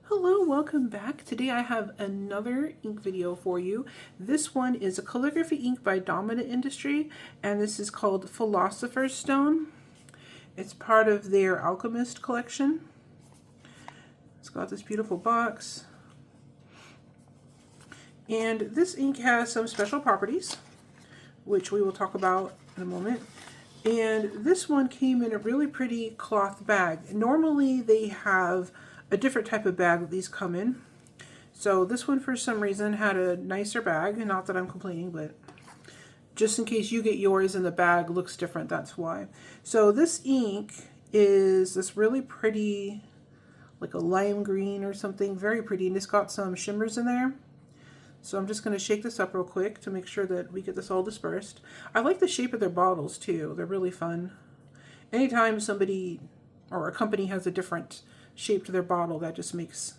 Hello, welcome back. Today I have another ink video for you. This one is a calligraphy ink by Dominant Industry, and this is called Philosopher Stone. It's part of their Alchemist collection. It's got this beautiful box. And this ink has some special properties, which we will talk about in a moment. And this one came in a really pretty cloth bag. Normally they have a different type of bag that these come in. So this one for some reason had a nicer bag, not that I'm complaining, but just in case you get yours and the bag looks different, that's why. So this ink is this really pretty, like a lime green or something, very pretty, and it's got some shimmers in there. So I'm just going to shake this up real quick to make sure that we get this all dispersed. I like the shape of their bottles too. They're really fun. Anytime somebody or a company has a different shape to their bottle, that just makes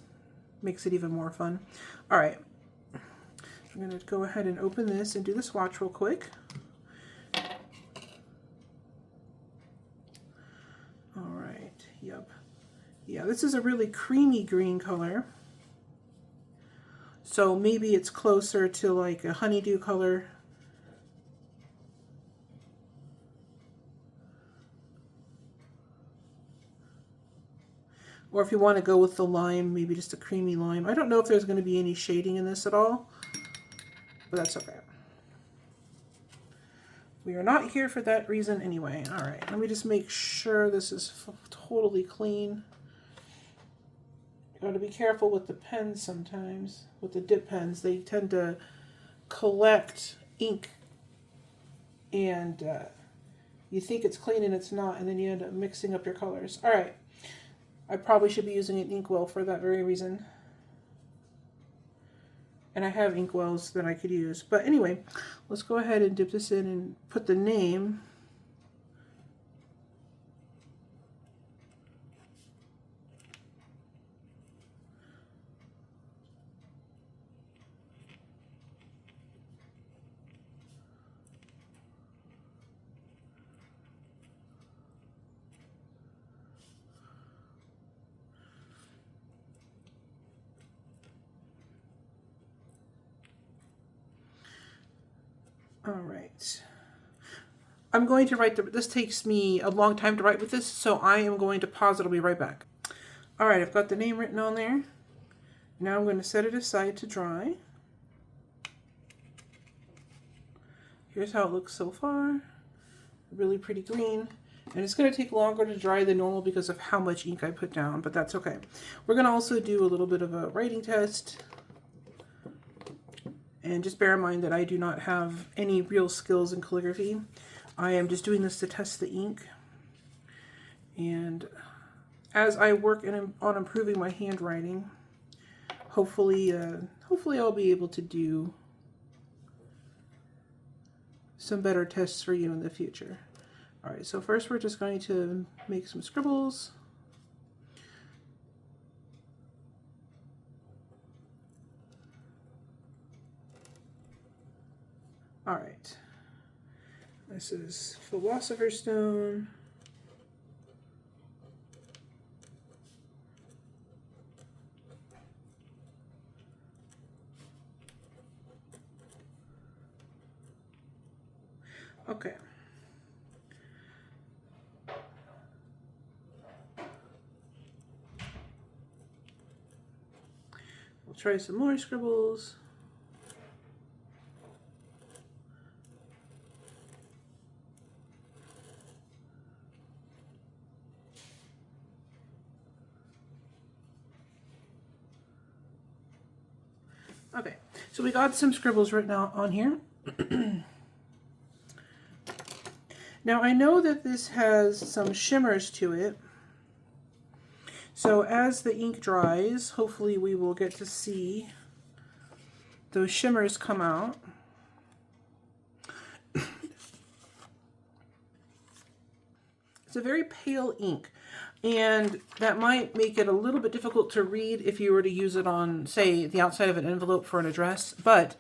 it even more fun. All right, I'm going to go ahead and open this and do the swatch real quick. All right, yep. Yeah, this is a really creamy green color. So maybe it's closer to like a honeydew color. Or if you want to go with the lime, maybe just a creamy lime. I don't know if there's going to be any shading in this at all, but that's okay. We are not here for that reason anyway. All right, let me just make sure this is totally clean. You got to be careful with the pens sometimes. With the dip pens, they tend to collect ink, and you think it's clean and it's not, and then you end up mixing up your colors. All right. I probably should be using an inkwell for that very reason. And I have inkwells that I could use. But anyway, let's go ahead and dip this in and put the name. All right. I'm going to write this takes me a long time to write with this, so I am going to pause it. I'll be right back. All right, I've got the name written on there. Now I'm going to set it aside to dry. Here's how it looks so far. Really pretty green. And it's going to take longer to dry than normal because of how much ink I put down, but that's okay. We're going to also do a little bit of a writing test. And just bear in mind that I do not have any real skills in calligraphy. I am just doing this to test the ink. And as I work on improving my handwriting, hopefully I'll be able to do some better tests for you in the future. All right, so first we're just going to make some scribbles. All right, this is Philosopher Stone. Okay. We'll try some more scribbles. Okay, so we got some scribbles written out on here. Now I know that this has some shimmers to it. So as the ink dries, hopefully we will get to see those shimmers come out. It's a very pale ink, and that might make it a little bit difficult to read if you were to use it on, say, the outside of an envelope for an address, but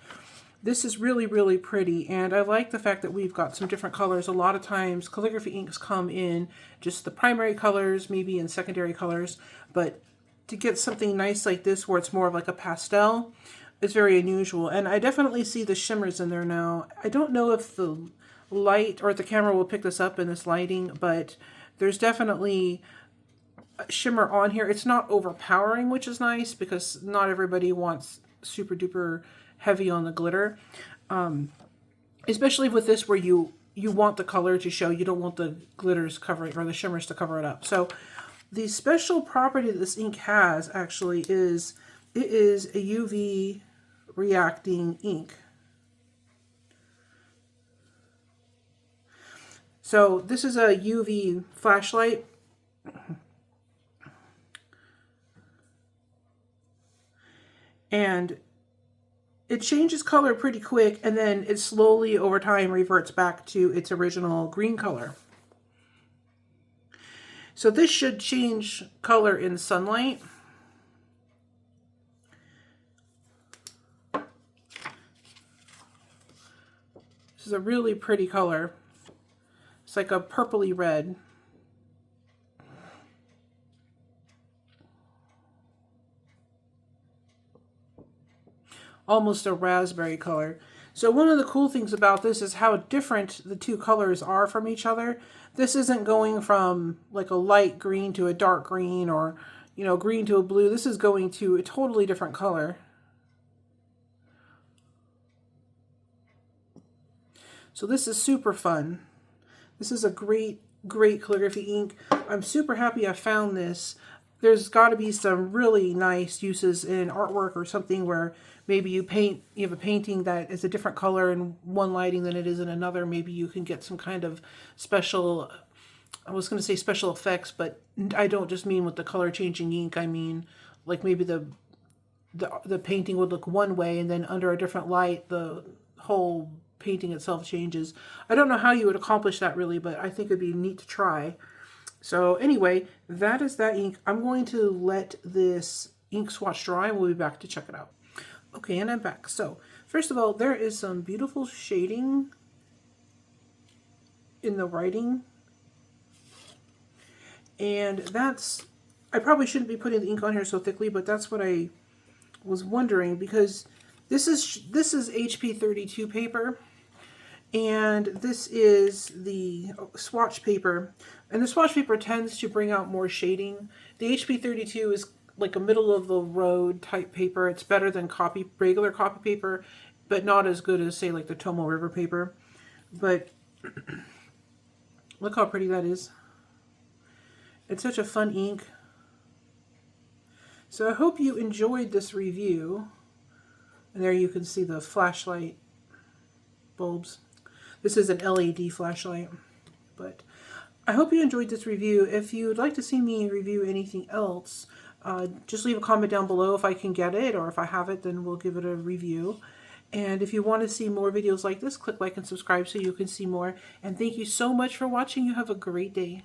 this is really, really pretty, and I like the fact that we've got some different colors. A lot of times calligraphy inks come in just the primary colors, maybe in secondary colors, but to get something nice like this where it's more of like a pastel is very unusual. And I definitely see the shimmers in there now. I don't know if the light or if the camera will pick this up in this lighting, but there's definitely a shimmer on here. It's not overpowering, which is nice because not everybody wants super duper heavy on the glitter. Especially with this where you want the color to show, you don't want the glitters covering or the shimmers to cover it up. So the special property that this ink has actually is it is a UV reacting ink. So this is a UV flashlight. And it changes color pretty quick, and then it slowly over time reverts back to its original green color. So this should change color in sunlight. This is a really pretty color. It's like a purpley red. Almost a raspberry color. So one of the cool things about this is how different the two colors are from each other. This isn't going from like a light green to a dark green, or, you know, green to a blue. This is going to a totally different color. So this is super fun. This is a great calligraphy ink. I'm super happy I found this. There's got to be some really nice uses in artwork or something where maybe you have a painting that is a different color in one lighting than it is in another. Maybe you can get some kind of special, I was going to say special effects, but I don't just mean with the color changing ink. I mean like maybe the painting would look one way and then under a different light the whole painting itself changes. I don't know how you would accomplish that really, but I think it'd be neat to try. So anyway, that is that ink. I'm going to let this ink swatch dry and we'll be back to check it out. Okay, and I'm back. So first of all, there is some beautiful shading in the writing. And that's, I probably shouldn't be putting the ink on here so thickly, but that's what I was wondering, because this is HP 32 paper. And this is the swatch paper. And the swatch paper tends to bring out more shading. The HP 32 is like a middle of the road type paper. It's better than regular copy paper, but not as good as, say, like the Tomo River paper. But look how pretty that is. It's such a fun ink. So I hope you enjoyed this review. And there you can see the flashlight bulbs. This is an LED flashlight, but I hope you enjoyed this review. If you'd like to see me review anything else, just leave a comment down below if I can get it, or if I have it, then we'll give it a review. And if you want to see more videos like this, click like and subscribe so you can see more. And thank you so much for watching. You have a great day.